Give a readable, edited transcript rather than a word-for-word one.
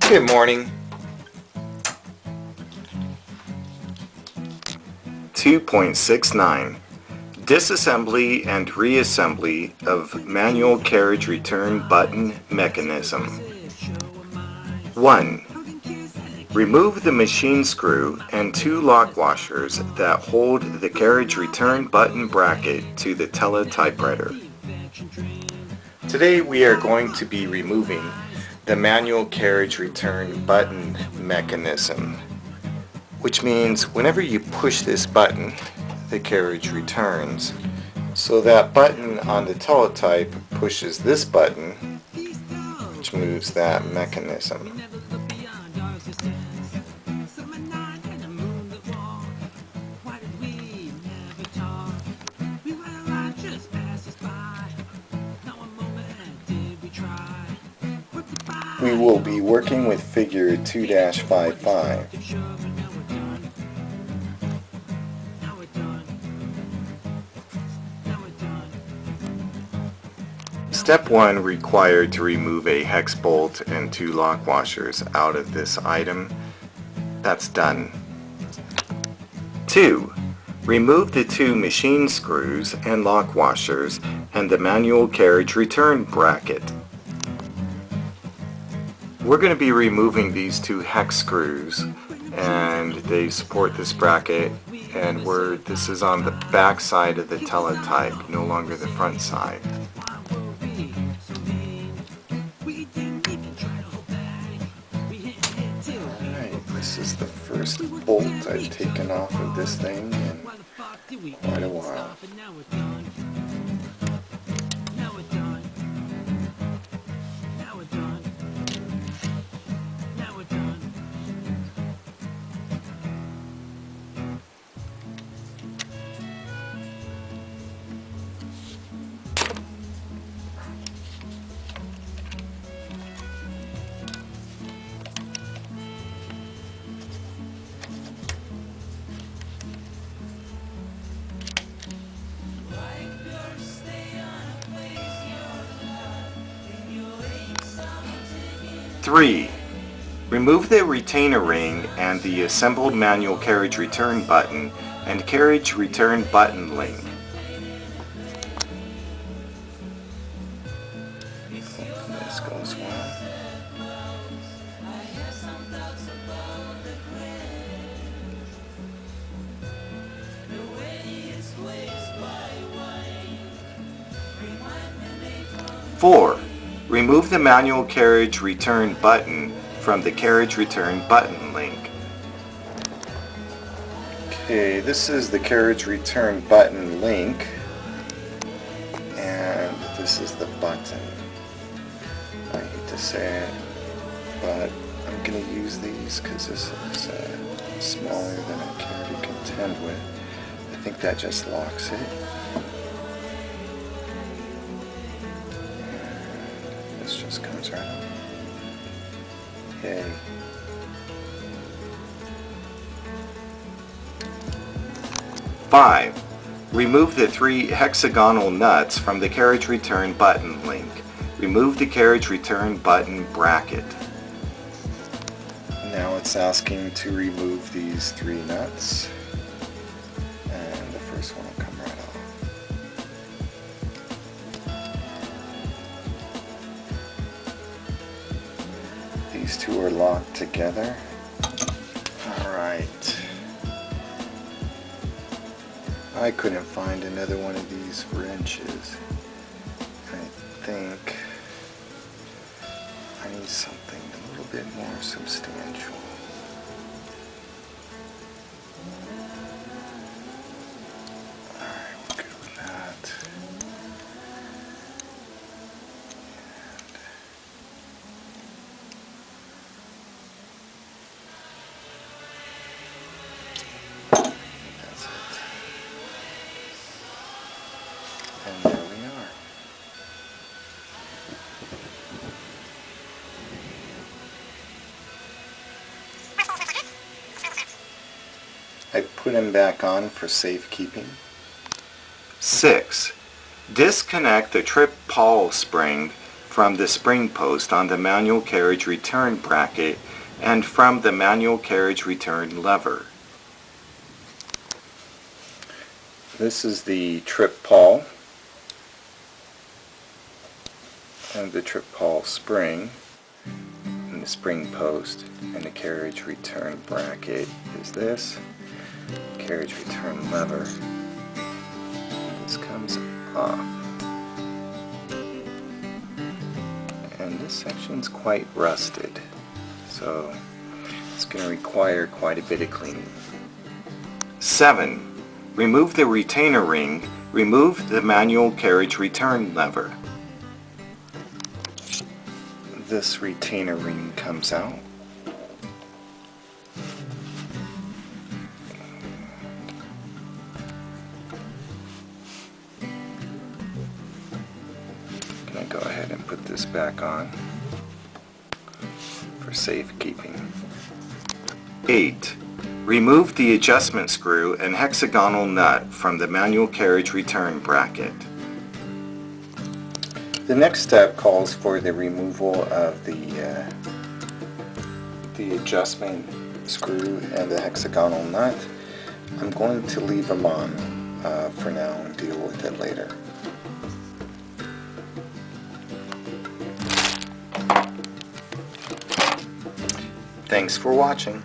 Good morning. 2.69 Disassembly and reassembly of manual carriage return button mechanism. 1. Remove the machine screw and two lock washers that hold the carriage return button bracket to the Teletypewriter. Today we are going to be removing the manual carriage return button mechanism, which means whenever you push this button, the carriage returns. So that button on the teletype pushes this button, which moves that mechanism. We will be working with figure 2-55. Step 1 required to remove a hex bolt and two lock washers out of this item. That's done. 2. Remove the two machine screws and lock washers and the manual carriage return bracket. We're going to be removing these two hex screws, and they support this bracket, and this is on the back side of the teletype, no longer the front side. Alright, this is the first bolt I've taken off of this thing in quite a while. Three. Remove the retainer ring and the assembled manual carriage return button and carriage return button link. This goes well. Four. Remove the manual carriage return button from the carriage return button link. Okay, this is the carriage return button link, and this is the button. I hate to say it, but I'm going to use these because this is smaller than I care to contend with. I think that just locks it. This just comes right up. Okay. Five. Remove the three hexagonal nuts from the carriage return button link. Remove the carriage return button bracket. Now it's asking to remove these three nuts, and the first one will come right off. These two are locked together. Alright. I couldn't find another one of these wrenches. I think I need something a little bit more substantial. Alright, we're good with that. And there we are. I put him back on for safekeeping. 6. Disconnect the trip pawl spring from the spring post on the manual carriage return bracket and from the manual carriage return lever. This is the trip pawl and the trip pawl spring, and the spring post, and the carriage return bracket is this. Carriage return lever. This comes off. And this section's quite rusted, so it's going to require quite a bit of cleaning. 7. Remove the retainer ring. Remove the manual carriage return lever. This retainer ring comes out. I'm going to go ahead and put this back on for safekeeping. 8. Remove the adjustment screw and hexagonal nut from the manual carriage return bracket. The next step calls for the removal of the adjustment screw and the hexagonal nut. I'm going to leave them on for now and deal with it later. Thanks for watching.